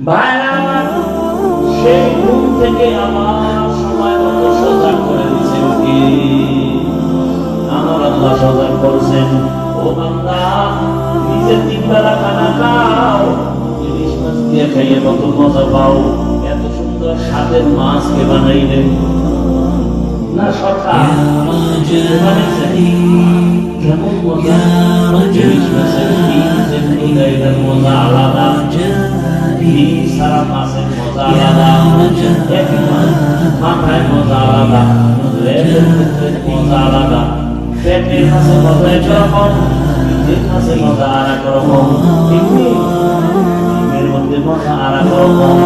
ভাইরা আমার, সেই ঘুম থেকে আমার সময় মতো সজাগ করে দিচ্ছেন কি? আমার আল্লাহ সজাগ করছেন, ও বান্দা নিজে 3 বেলা খানা খাও, ইলিশ মাছ দিয়ে খাইয়ে কত মজা পাও। এত সুন্দর স্বাদের মাছ কে বানাইলেন? না সরকার বানাইছেন? কেমন মজা! ইলিশ মাছের এটার মজা আলাদা, সারা মাছের মজা আলাদা, মাথায় মজা আলাদা, মজা আলাদা, পেটের মাছের মজা একরকম, পেটের মাছের মজা আর এক রকম, ডিমের মধ্যে মজা আর এক রকম।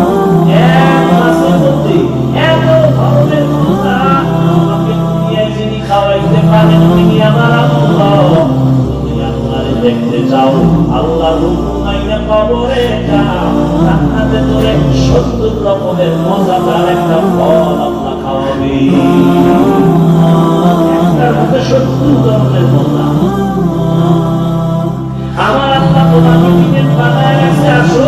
এক মাছের মধ্যে এত ধরনের মজা, আমাকে দুনিয়ায় যিনি খাওয়াইতে পারেন তিনি আমার আল্লাহ। দেখতে যাও, আল্লাহ রুমাইয়া কবরে যাও, জান্নাতে তোরে 70 রকমের মজাদার একটা ফল আল্লাহ খাওয়াবে। একটার মধ্যে 70 ধরনের মজা। আমার আল্লাহ তোমাকে টিকিট বানায় গেছে, আসো।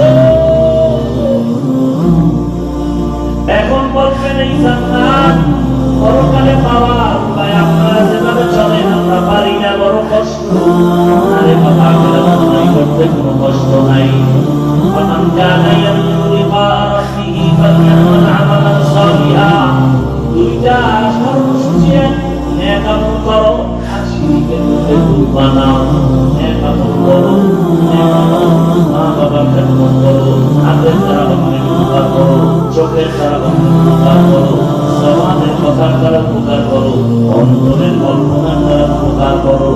এখন বলবেন এই জান্নাত পরকালে পাওয়ার উপায় আপনারা যেভাবে চলেন আমরা পারি না, বড় কষ্ট। আরে বাবা, আখিরাত করতে কোনো কষ্ট নাই। ফামান কানা ইয়ারজু লিকা রাব্বিহি ফালইআমাল আমালান সালিহা। দুইটা কর্মসূচি, নেক আমল করো আর শিরকের মধ্যে ভুল বানাও। নেক আমল করো, মা বাবার খেদমত করো, হাতের দ্বারা অন্যের উপকার করো, চোখের দ্বারা অন্যের উপকার করো, জবানের কথার দ্বারা উপকার করো, অন্তরের কল্পনার দ্বারা উপকার করো,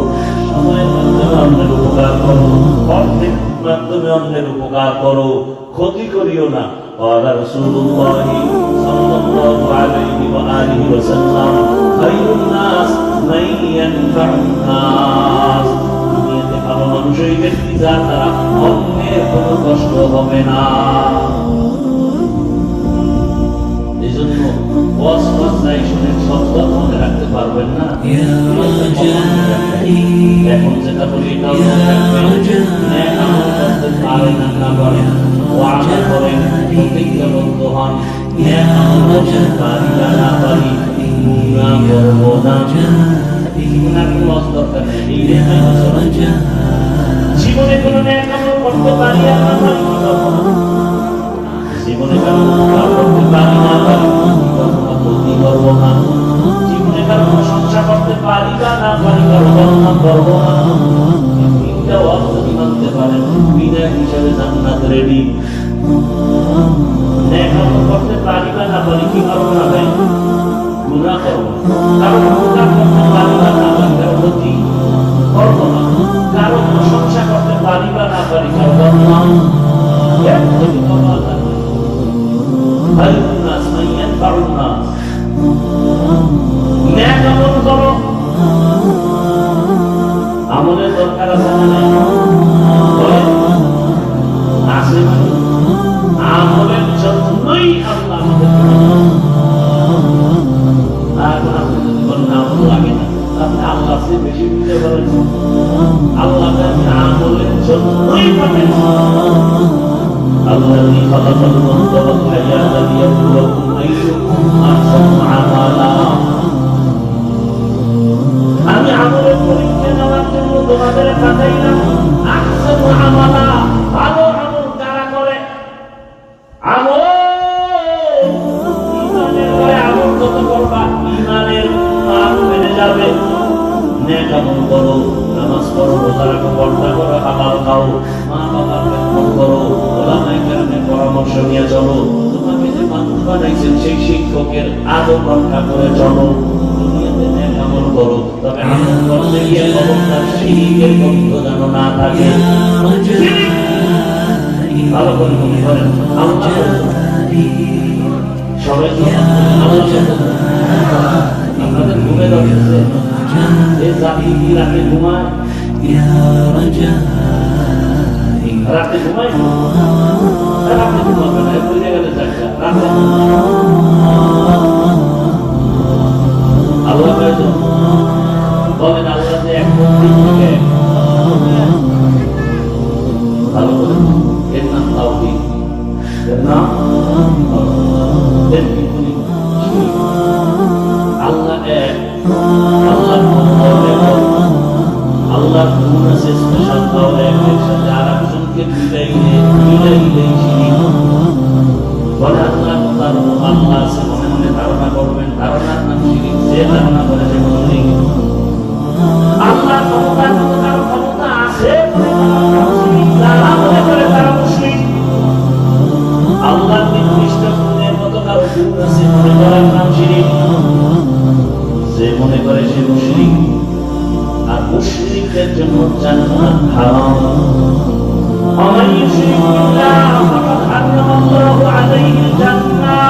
সময়ের মাধ্যমে অন্যের উপকার করো, অর্থের মাধ্যমে অন্যের উপকার করো, ক্ষতি করিও না। قال رسول الله صلى الله عليه وآله وسلم خير الناس من ينفع الناس। দুনিয়াতে ভালো মানুষ ওই ব্যক্তি যার দ্বারা অন্যের কোনো কষ্ট হবে না। এই জন্য মনে রাখতে পারবেন না, এখন যেটা বলি এটাও পারেন না করেন, ওয়াদা করেন, প্রতিজ্ঞাবদ্ধ হন, পারি না না পারি, না করবো না, দরকার নেই। জীবনে কোনো ন্যায় আমল করতে পারি আর না পারি, জীবনে কারো করতে পারি না পারি, ক্ষতি করবো না। জীবনে কারো প্রশংসা করতে পারি বা না পারি, কারো বর্ণনা করবো না। তিনটা অর্থ মানতে পারেন, বিনা হিসাবে জান্নাত রেডি। ন্যায় আমল করতে পারি বা না পারি, কি করবো না ভাই? গুনাহ করবো। কারো গুনাহ করতে পারি বা না পারি, কারো ক্ষতি করবো না। কারো প্রশংসা করতে পারি বা না পারি, কারো বর্ণনা আমলের দরকার আছে না? আছে, আমলের জন্যই আল্লাহ আমাদের। আপনি যদি বলেন আমল লাগে না, আপনি আল্লাহ সে বেশি বুঝতে পারেন। আল্লাহ আমলের জন্যই পাবেন। الذي خلق الموت والحياة ليبلوكم أيكم أحسن عملا। আমি আমলের পরীক্ষা নেওয়ার জন্য তোমাদের পাঠাইলাম। আহসানু আমালা, ভালো আমল কারা করে? আমল ঈমানের করে আমল যত করবা ঈমানের মান বেড়ে যাবে। নেক আমল করো, নামাজ পড়ো, রোজা রাখো, পর্দা করো, হালাল খাও, মা বাবার খেদমত করো, ওলামায়ে কেরামের পরামর্শ নিয়ে চলো। তোমাকে যে মানুষ বানাইছেন সেই শিক্ষকের আদব রক্ষা করে চলো। দুনিয়াতে নেক আমল করো, তবে আমল করতে গিয়ে খবরদার শিরকের গন্ধ যেন না থাকে। ভালো করে মনে করেন, আল্লাহ সবাই আপনাদের ঘুমে ধরেছে। এই জাতি কি রাতে ঘুমায়? রাতে ঘুমায়? রাতে ঘুমাবে না, বুঝে গেলে চারটা রাতে। আল্লাহ বলেন, আল্লাহ যে এক থেকে ভালো করে এর নাম তাওহীদ। না আল্লাহ এক, আল্লাহ আল্লাহ গুণ আছে স্পেশাল তাহলে একের সাথে আর একজনকে মিলাইলে শিরিক বলে আল্লাহ তার আল্লাহ আছে মনে মনে ধারণা করবেন, ধারণার নাম শিরিক। যে ধারণা করে সে শিরিক। আল্লাহ ক্ষমতা আছে মনে করে তারা মুশরিক। আল্লাহ নির্দিষ্ট গুণের মতো কারো গুণ আছে মনে করার নাম শিরিক। যে মনে করে সে মুশরিক। আর মুশরিকদের জন্য জান্নাত হারাম। ومن يشرك بالله فقد حرم الله عليه الجنة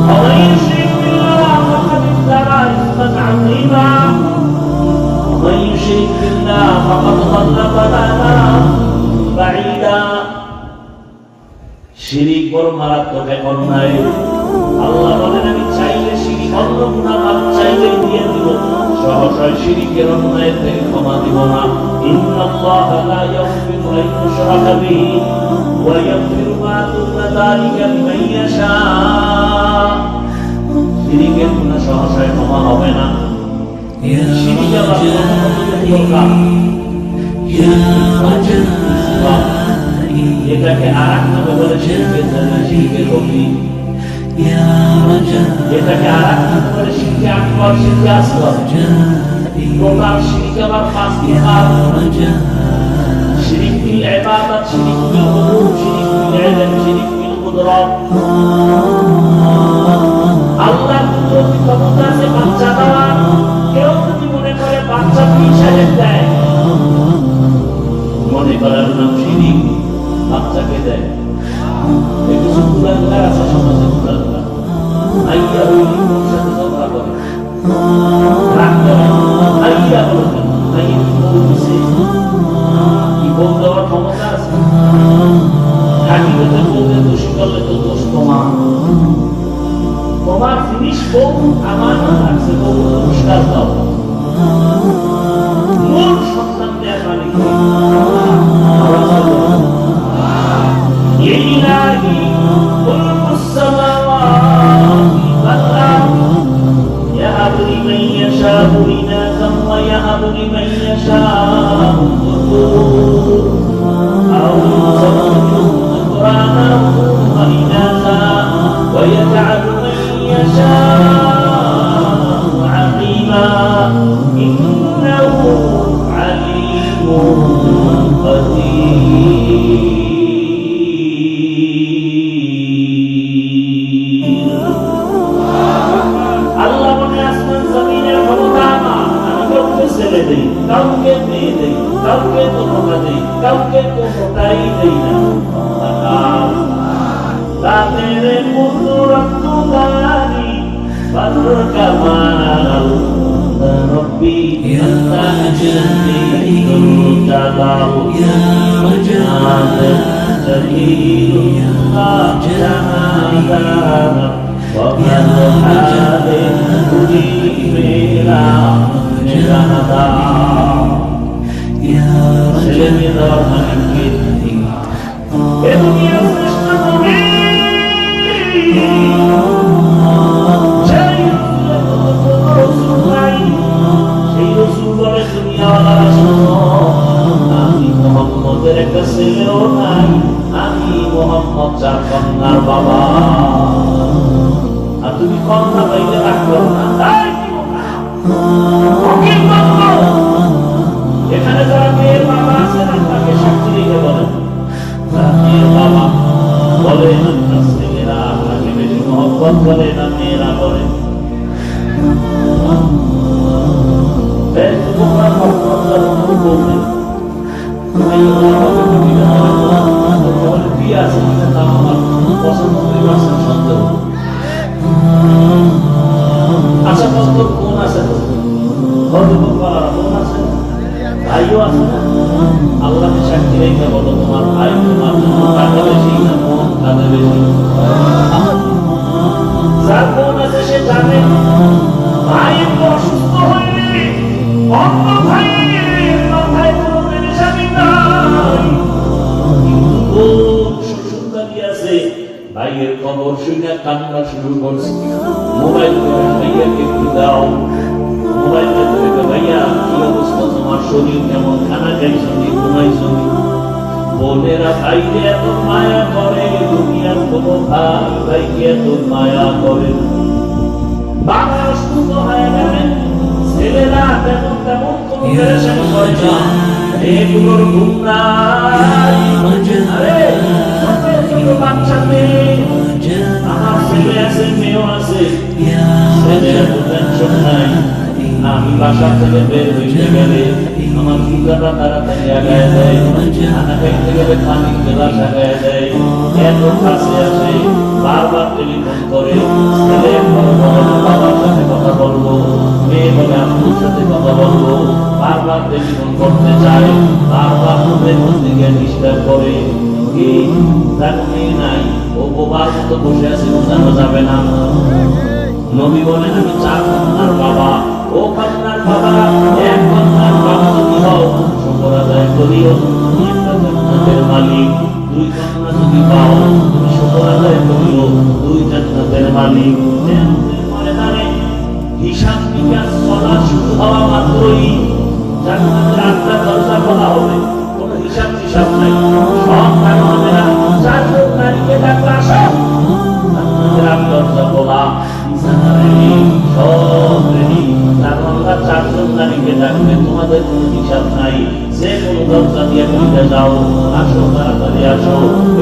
ومن يشرك بالله فقد افترى إثما عظيما ومن يشرك بالله فقد ضل ضلالا بعيدا। শিরিক বড় মারাত্মক এক অন্যায়। আল্লাহ বলেন আমি চাইলে শিরিক অন্য গুনাহ মাফ চাইলে দিয়ে দিব, সহসায় শিরিকের অন্যায় থেকে ক্ষমা দিব না। ইন্নাল্লাহা লা ইয়াগফিরু আন ইউশরাকা বিহি ওয়া ইয়াগফিরু মা দুনা যালিকা লিমান ইয়াশা। শিরিকের গুনাহ সহসায় ক্ষমা হবে না। শিরিক আবার এটাকে আরেক নামে বলে শিরকের জানা, শিরকের কবি। এটাকে আরেক নামে বলে শিরকে আকবার, শিরকে আসগর। টোটাল শিরক আবার পাঁচ প্রকার। শিরক বিল ইবাদত, শিরক বিল উলুহ, শিরক বিল ইলম, শিরক বিল কুদরত। আল্লাহর কুদরতি ক্ষমতা আছে বাচ্চা দেওয়ার। কেউ যদি মনে করে বাচ্চা 20,000 দেয়, মনে করার নাম শিরক। বাচ্চাকে দেয় কিছু কুলাঙ্গার আছে সমাজে, কুলাঙ্গার আইয়া ওই সাথে ঝগড়া করে রাগ করে আইয়া বলবেন আইয়া বলতেছে কি বল দেওয়ার ক্ষমতা আছে? খাটি বলতে বলতে দোষী করলে তো দোষ তোমার জিনিস বউ আমার আছে, বউ পুরস্কার দাও। মূল সন্তান দেওয়ার মালিক إلهي ملك السماوات والأرض يهب لمن يشاء إناثا ويهب لمن يشاء الذكور أو يزوجهم ذكرانا وإناثا ويجعل من يشاء عقيما إنه عليم قدير। কাউকে মেয়ে দেই, কাউকে কোনোটা দেই, কাউকে কোনোটাই দেই না। তাদের কুদরত গানি বরকামাল রব্বি আন্তা জান্নাতি জালাল ইয়া রাজাত জালিল ইয়া জাহাদান ওয়া মাহাদে তুজি মেরা জাহাদা। ছেলে মেয়ে দেওয়ার মালিককে এ দুনিয়ার শ্রেষ্ঠ নবী সেই রাসূল বলে দুনিয়াওয়ালারা শোনো, আমি মুহাম্মদের একটা ছেলেও নাই, আমি মুহাম্মদ 4 কন্যার বাবা। আর তুমি কন্যা পাইলে রাখো না, তাই এখানে যারা মেয়ের বাবা আছেন আপনাকে সাক্ষী দিতে বলেন। মেয়ের বাবা বলেন আপনার ছেলেরা আপনাকে বেশি মহব্বত করে না মেয়েরা বলেন? আচ্ছা কত কোন আছে, ভাইও আছে না? আল্লাহকে সাক্ষী রেখে বলো তোমার ভাই তোমার কাজে বেশি না মন কাজে বেশি? ভাইয়ের খবর শুনে কান্না শুরু করছে। মোবাইল করে ভাইয়াকে একটু দাও। মোবাইল করে ভাইয়া কি অবস্থা, তোমার শরীর কেমন, খানা খাইছো নি, ঘুমাইছো নি? বোনেরা ভাইকে এত মায়া করে, দুনিয়ার কোনো ভাই ভাইকে এত মায়া করে না। বাবা অসুস্থ হয়ে গেলে ছেলেরা তেমন তেমন কোনো পেরেশানি করে না, এগুলোর ঘুম নাই। আরে ছোট বাচ্চা মেয়ে, আমার ছেলে আছে, মেয়েও আছে, ছেলের টেনশন নাই। আমি বাসা থেকে বের হইতে গেলে আমার পিতাটা তাড়াতাড়ি আগায় দেয়, খানা খাইতে গেলে পানি গ্লাস আগায় দেয়, এত কাছে আসে, বারবার টেলিফোন করে। ছেলে বলে বাবার সাথে কথা বলবো, মেয়ে বলে আব্বুর সাথে কথা বলবো, বারবার টেলিফোন করতে চায়, বারবার ফোনের দিকে ডিস্টার্ব করে। কি তার মেয়ে নাই, ও বোবার মতো বসে আছে, বোঝানো যাবে না। নবী বলেন আমি 4 কন্যার বাবা। ও কন্যার বাবা, এক কন্যার বাবা যদি হও শুকর আদায় করিও, তুমি একটা জান্নাতের মালিক। 2 কন্যা যদি পাও তুমি শুকর আদায় করিও, 2 জান্নাতের মালিক। ময়দানে হিসাব নিকাশ চলা শুরু হওয়া মাত্রই জান্নাতের 8টা দরজা খোলা হবে, কোনো হিসাব টিসাব নাই। সব কারণেরা 4 জন নারীকে ডাকলে আসো, জান্নাতের 8 দরজা খোলা, সব রেডি। তারপর 4 জন নারীকে ডাকবে, তোমাদের কোনো হিসাব নাই, যে কোনো দরজা দিয়ে ঢুকে যাও, আসো তাড়াতাড়ি আসো।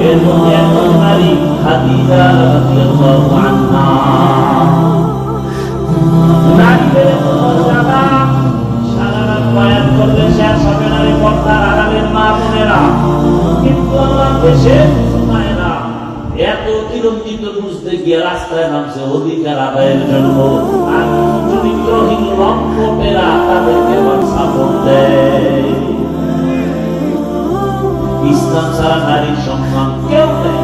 এর মধ্যে একজন নারী খাদিজা রাদিয়াল্লাহু আনহা, নারীদের মর্যাদা সারা রাত বয়ান করলে শেষ হবে না রে পর্দার আড়ালের মা বোনেরা। কিন্তু আমার দেশে মায়েরা এত চিরঞ্জিত বুঝতে গিয়ে রাস্তায় নামছে অধিকার আদায়ের জন্য, আর চরিত্রহীন লম্পটেরা তাদেরকে সাপোর্ট দেয়। ইসলাম ছাড়া নারীর সম্মান কেউ দেয়,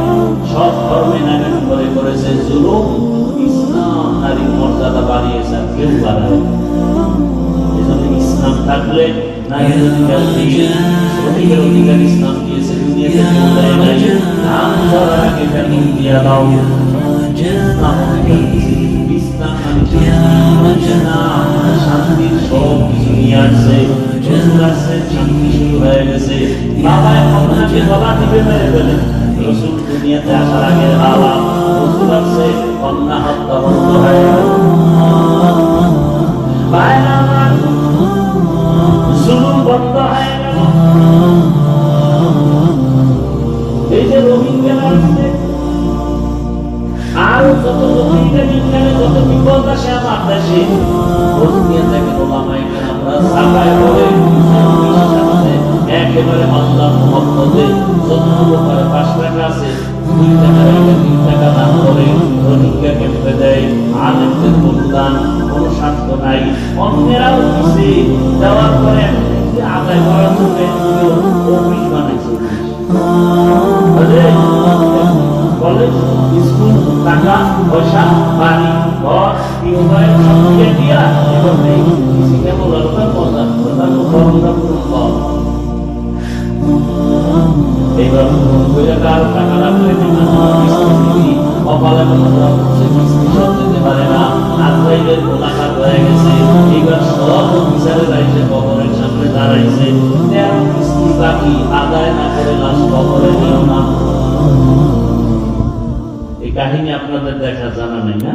সব ধর্মে নারীর উপরে করেছে জুলুম। ইসলাম নারীর মর্যাদা বাড়িয়েছে, কেউ বাড়ায়। এজন্য ইসলাম থাকলে নারীর অধিকার দিয়ে, শ্রমিকের অধিকার ইসলাম দিয়েছে, দুনিয়াতে কেউ দেয় নাই। নাম ধরার আগে বেতন দিয়া দাও, ইসলাম শান্তির সব কিছু নিয়ে আসছে, শান্তি শুরু হয়ে গেছে। বাবা কন্যাকে গলা টিপে মেরে ফেলে, রসুল দুনিয়াতে আসার আগে বাবা রসুল আসছে, কন্যা হত্যা বন্ধ হয়ে গেল। জুলুম বন্ধ হয়ে গেল। এই যে রোহিঙ্গারা আসছে, আর যত রোহিঙ্গা বিজ্ঞানে যত বিপদ আসে আমার দেশে, একেবারে আল্লাহ মোহাম্মদে 5 টাকা আছে, 2 টাকা 3 টাকা দান করে রোহিঙ্গা ক্যাম্পে দেয়। আলেমদের বলিদান কোনো স্বার্থ নাই, অন্যেরাও দিচ্ছে, দেওয়ার পরে আদায় করার জন্য অফিস বানাইছে। কলেজ, স্কুল, টাকা পয়সা, বাড়ি ঘর, টিউবওয়েল সব দিয়ে দিয়া এবং এই কেবল এইবার কারো টাকা রাখলে অপালে সব দিতে পারে না, আজরাইলের গোলাঘাত হয়ে গেছে। এইবার সব বিচারের এসে কবরের সামনে দাঁড়াইছে, কিস্তি বাকি আদায় না করে লাশ কবরে নিও না। এই কাহিনী আপনাদের দেখা জানা নেই না?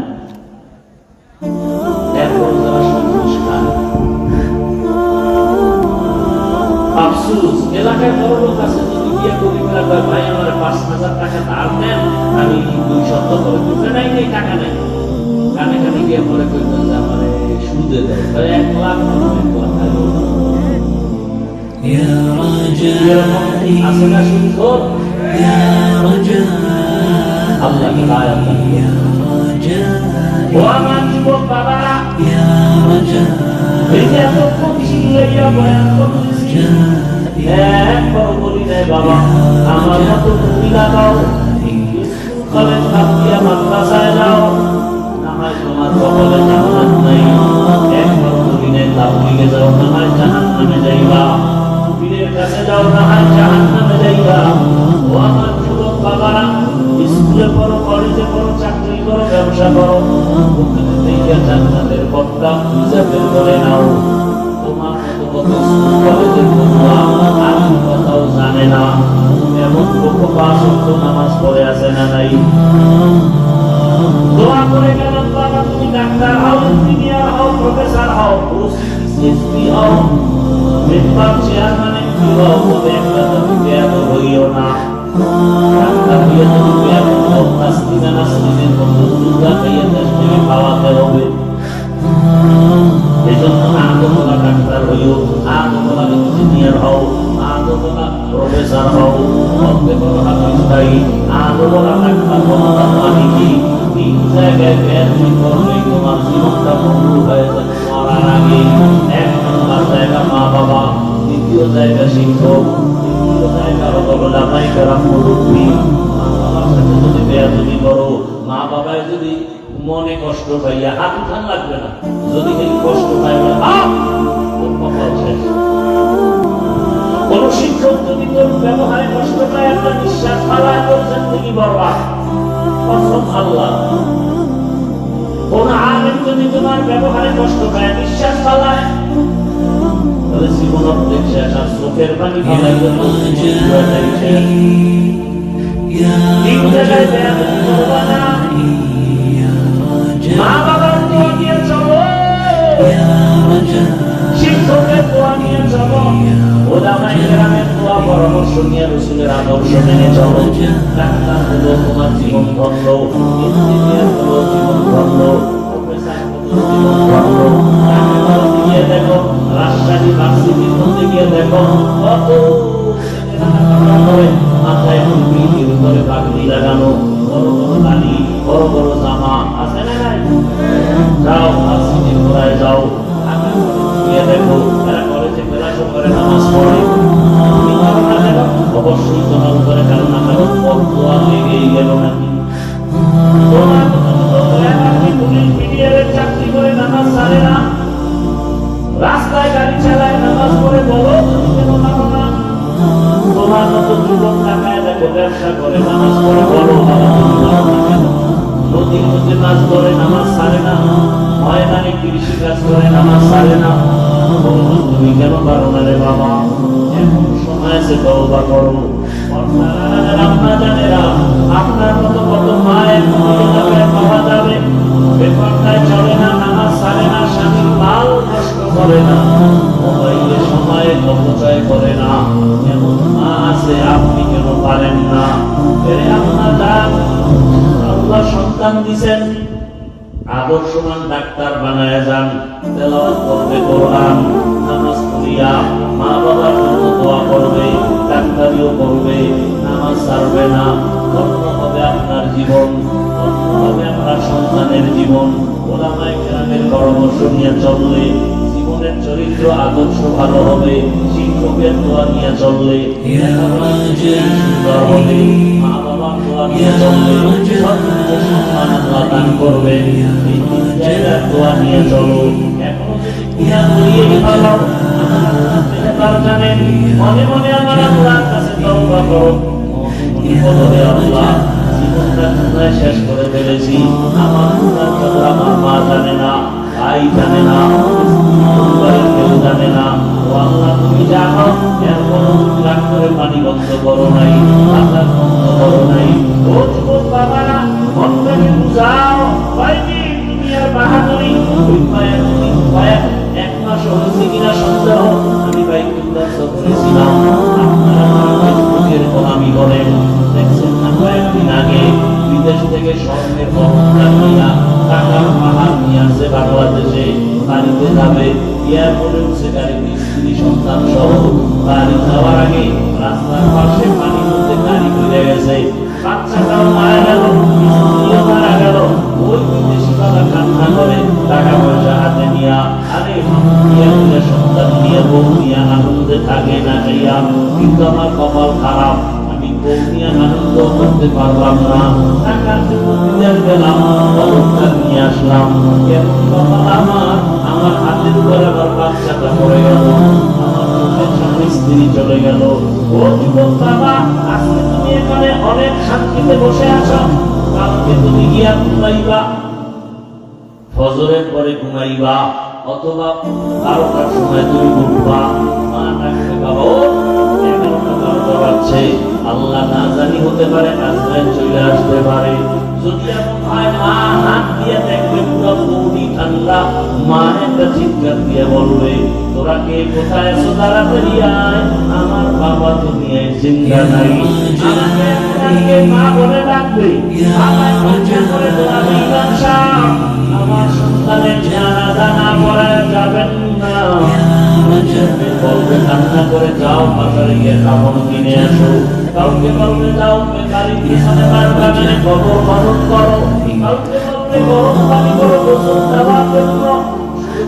এরপর যারা সংস্কার আফসুস, এলাকায় বড় লোক আছে, যদি গিয়ে গরিবেরা কয় ভাই আমার 5,000 টাকা ধার দেন, আমি 2 সপ্তাহ করে দিতে নাই, নেই টাকা নেই, কানে কানে গিয়ে পরে কইবেন যে আমার সুদে দেয়, 1 লাখ আছে না সুদ। আল্লাহ ও আমার যুবক বাবারা, এই যে এত কঠিন লইয়া বয়ান করতেছি, একবার বলি নাই বাবা আমার মতো তুমি লাগাও, কলেজ ভাবতিয়া মাদ্রাসায় যাও, না হয় তোমার কপালে জান্নাত নাই। একবার বলি নাই তাবলীগে যাও, না হয় জাহান্নামে যাইবা, পীরের কাছে যাও, না হয় জাহান্নামে যাইবা। ও আমার যুবক বাবারা, স্কুলে পড়ো, কলেজে করো, ওখানে থেকে জান্নাতের পথটা খুঁজে বের করে নাও। তোমার মতো কত স্কুল কলেজের বন্ধুরা আল্লাহর কথাও জানে না, এমন লোক 5 ওয়াক্ত নামাজ পড়ে আছে না নাই? দোয়া করে গেলাম, বাবা তুমি ডাক্তার হও, ইঞ্জিনিয়ার হও, প্রফেসর হও, ওসিপি হও, মেম্বার চেয়ারম্যান এমপি হও, তবে একটা তুমি বেয়াদ হইও না। ডাক্তার হইয়া যদি বেয়াদ হও, নাস্তিকা নাস্তিকের মতো দুর্গা খাইয়া দেশ থেকে খাওয়াতে হবে। এই জন্য আগে বলা ডাক্তার হইও, আগে বলা ইঞ্জিনিয়ার হও, আগে বলা প্রফেসর হও, অল্পে বড় হাফিজ ভাই, আগে বলা ডাক্তার বলা মানে কি? 3 জায়গায় ব্যাধি করলে তোমার জীবনটা বন্ধু হয়ে যাবে মরার আগে। 1 নম্বর জায়গা মা বাবা, 2য় জায়গা শিক্ষক, 3য় জায়গা হলো লামাই কারাম মুরব্বী। মা বাবার সাথে যদি বেয়াদবি করো, মা বাবায় যদি মনে কষ্ট পাইয়া হাত উঠান লাগবে না, যদি এই কষ্ট পাই তোর কপাল শেষ। কোন শিক্ষক যদি তোর ব্যবহারে কষ্ট পায়, একটা নিঃশ্বাস ফালায়, তোর জিন্দেগি বরবাদ। কসম আল্লাহ। কোন আলেম যদি তোমার ব্যবহারে কষ্ট পায়, নিঃশ্বাস ফালায়, তাহলে জীবন অর্ধেক শেষ। আর চোখের পানি ফালাই জন্য মা বাবার দোয়া নিয়ে চলো, শিক্ষকের দোয়া নিয়ে চলো, ওলামায়ে কেরামের দোয়া পরামর্শ নিয়ে রাসূলের আদর্শ মেনে চলো। ডাক্তার হলো তোমার জীবন ধন্য, ইঞ্জিনিয়ার হলো জীবন ধন্য, প্রফেসর হলো জীবন ধন্য। গিয়ে দেখো রাজশাহী ভার্সিটির মধ্যে গিয়ে দেখো কত মাথায় টুপি, ভিতরে পাগড়ি লাগানো, বড় বড় দাড়ি, বড় বড় জামা আছে না নাই? যাও ভার্সিটির গোড়ায় যাও, গিয়ে দেখো এরা কলেজে ক্লাস করে নামাজ পড়ে। অবশ্যই তোমার উপরে কারো না কারো দোয়া লেগেই গেল নাকি? তোমার পুলিশ মিডিয়ারের চাকরি করে নামাজ ছাড়ে না, রাস্তায় গাড়ি চালায় নামাজ পড়ে, বলো তুমি কেন মানো না? তোমার মতো যুবক টাকায় দেখো ব্যবসা করে নামাজ পড়ে, বলো বাবা তুমি মানো না কেন? নদীর মধ্যে মাছ ধরে নামাজ ছাড়ে না, ময়দানে কৃষি কাজ করে নামাজ ছাড়ে না, তুমি কেন পারো না রে বাবা? এখন সময় আছে, তওবা করো। আপনার মতো কত মায়ের পাওয়া যাবে, বেপরদায় চলে না, নামাজ ছাড়ে না, স্বামীর মাল নষ্ট করে না, মোবাইলে সময় অপচয় করে না, এমন মা আছে, আপনি কেন পারেন না? আল্লাহ সন্তান দিছেন, আদর্শবান ডাক্তার বানায় যান, তেলাওয়াত করবে কোরআন, নামাজ পড়িয়া মা বাবার জন্য দোয়া করবে, ডাক্তারিও করবে, নামাজ ছাড়বে না। ধন্য হবে আপনার জীবন, ধন্য হবে আপনার সন্তানের জীবন। ওলামায়ে কেরামের পরামর্শ নিয়ে চললে জীবনের চরিত্র আদর্শ ভালো হবে, শিক্ষকের দোয়া নিয়ে চললে সুন্দর হবে, মা বাবার দোয়া নিয়ে চললে সম্মান আল্লাহ দান করবে। এই 3 জায়গার দোয়া নিয়ে চলো। এখনো যদি কুরআন পড়িয়ে ভালো তার জানেন, মনে মনে আমার আল্লাহর কাছে তওবা করো, মনে মনে বলো আল্লাহ জীবনটা গুনাহে শেষ করে ফেলেছি, আমার গুনার কথা আমার মা জানে না, ভাই জানে না, পরিবারের কেউ জানে না। ও আল্লাহ তুমি জানো, এরপর তুমি রাগ করে পানি বন্ধ করো নাই, আল্লাহ বন্ধ করো নাই। ও যুবক বাবারা, মনটাকে বুঝাও, ভাইজি তুমি আর বাহাদুরি ওই কয়েক 1 মাস হয়েছে কিনা সন্দেহ, আমি বাইতুল্লাহ সফরে ছিলাম, আপনারা ফেসবুকের গোলামি করেন, দেখছেন না কয়েকদিন আগে বিদেশ থেকে স্বর্ণের বহনটা নিয়ে টাকার পাহাড় নিয়ে আসছে বাংলাদেশে, বাড়িতে যাবে, এয়ারপোর্টে উঠছে গাড়িতে স্ত্রী সন্তান সহ, বাড়ি যাওয়ার আগে রাস্তার পাশে পানির মধ্যে গাড়ি ঘুরে গেছে, বাচ্চাটাও মারা গেল, স্ত্রীও মারা গেল। ওই বিদেশি বাবা কান্না করে টাকা পয়সা হাতে নিয়া, আরে সন্তান নিয়ে বউ নিয়ে আনন্দে থাকে না খাইয়া, কিন্তু আমার কপাল খারাপ, আমি বউ নিয়ে আনন্দ করতে পারলাম না, টাকার জন্য বিদেশ গেলাম, খবরটা নিয়ে আসলাম, কেমন কপাল আমার, আমার হাতের উপর আবার বাচ্চাটা পড়ে গেল, আমার চোখের সামনে স্ত্রী চলে গেল। ও যুবক বাবা, আজকে তুমি এখানে অনেক শান্তিতে বসে আছো, কালকে তুমি গিয়া ঘুমাইবা, ফজরের পরে ঘুমাইবা অথবা 12টার সময় তুমি উঠবা, মা ডাকবে বাবা ও 11টা 12টা বাজছে, আল্লাহ না জানি হতে পারে আজরাইল চলে আসতে পারে। যদি এমন হয় মা হাত দিয়ে দেখবে পুরো বডি ঠান্ডা, মা একটা চিৎকার দিয়ে বলবে তোরা কে কোথায় আছো, তাড়াতাড়ি আয়, আমার বাবা দুনিয়ায় জিন্দা নাই। আমাকে মা বলে ডাকবে, আমায় মঞ্চে করে দোয়াবে ইমাম সাহেব আমার সন্তানের জানাজা না পড়ায় যাবেন না। বলবে কান্না করে যাও বাজারে গিয়ে কাপড় কিনে আসো, কাউকে বলবে যাও বেকারি পিছনে বাগানে কবর খনন করো, কাউকে বলবে গরম পানি করে গোসল দেওয়ার জন্য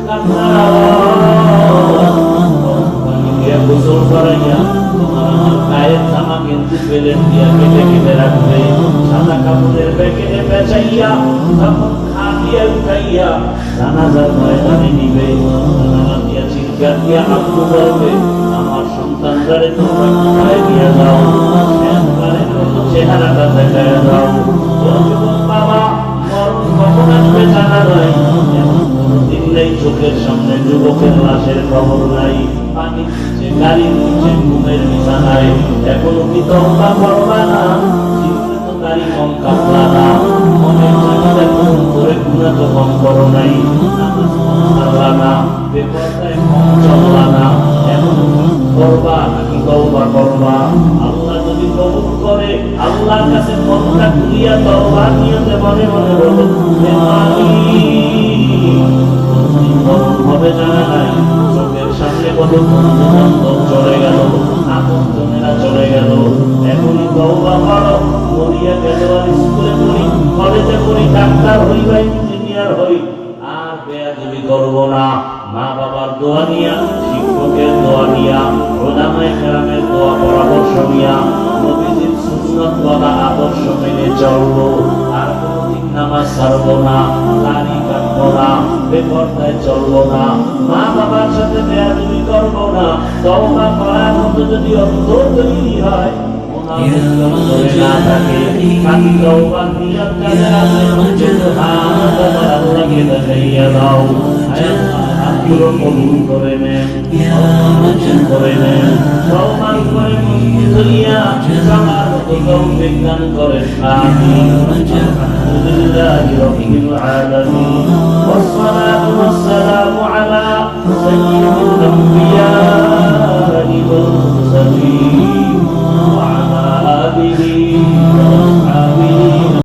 কান্নার আওয়াজ, গরম পানি দিয়ে গোসল করাইয়া তোমার আমার গায়ের জামা কিন্তু বেলেন দিয়া কেটে কেটে রাখবে, সাদা কাপড়ের প্যাকেটে বেচাইয়া তখন খাটিয়া উঠাইয়া জানাজার ময়দানে নিবে। জানাজা দিয়া চিৎকার দিয়া আব্বু বলবে আমার সন্তানটারে তোমরা কোথায় নিয়ে যাও, একবারের মতো চেহারাটা দেখায় দাও। বাবা মরণ কখন আসবে জানা নাই, এমন কোনদিন নেই চোখের সামনে যুবকের লাশের খবর নাই, পানি নিচে গাড়ি নিচে ঘুমের বিছানায়, এখনো কি তওবা করবা না? জীবনে তো গাড়ি কম কাটলা না, মনের জায়গায় কম করে গুণা তো কম করো নাই, নামাজ কম ছাড়লা না, বেপরদায় কম চললা না, এমন করবা নাকি তওবা করবা? আল্লাহ যদি কবুল করে আল্লাহর কাছে মনটা খুলিয়া তওবা নিয়তে মনে মনে বলো হে মালিক, হবে জানা নাই, চোখের সামনে কত বন্ধু বান্ধব চলে গেল, আপনজনেরা চলে গেল, এখনই তওবা করো। মরিয়া গেল আর স্কুলে পড়ি, কলেজে পড়ি, ডাক্তার হই বা ইঞ্জিনিয়ার হই, আর বেয়াদবি করবো না। মা বাবার দোয়া নিয়া, শিক্ষকের দোয়া নিয়া, ওলামায়ে কেরামের দোয়া পরামর্শ নিয়া, নবীজির সুন্নাত ওয়ালা আদর্শ মেনে চলবো, আর কোনদিন নামাজ ছাড়বো না, দাড়ি কাটবো না, বেপরদায় চলবো না, মা বাবার সাথে বেয়াদবি করবো না। তওবা করার মতো যদি অন্তর তৈরি হয়, না থাকে খালি তওবার নিয়ত কাজে আছে, আল্লাহকে দেখাইয়া দাও, হাতগুলো কবুল করে নেন, করে নেন, সম্মান করে মুক্তি ধরিয়া সবার মতো তৌফিক দান করেন। আমিন। আলহামদুলিল্লাহি রাব্বিল আলামিন, ওয়াসসালাতু ওয়াসসালামু আলা সাইয়্যিদিল আম্বিয়া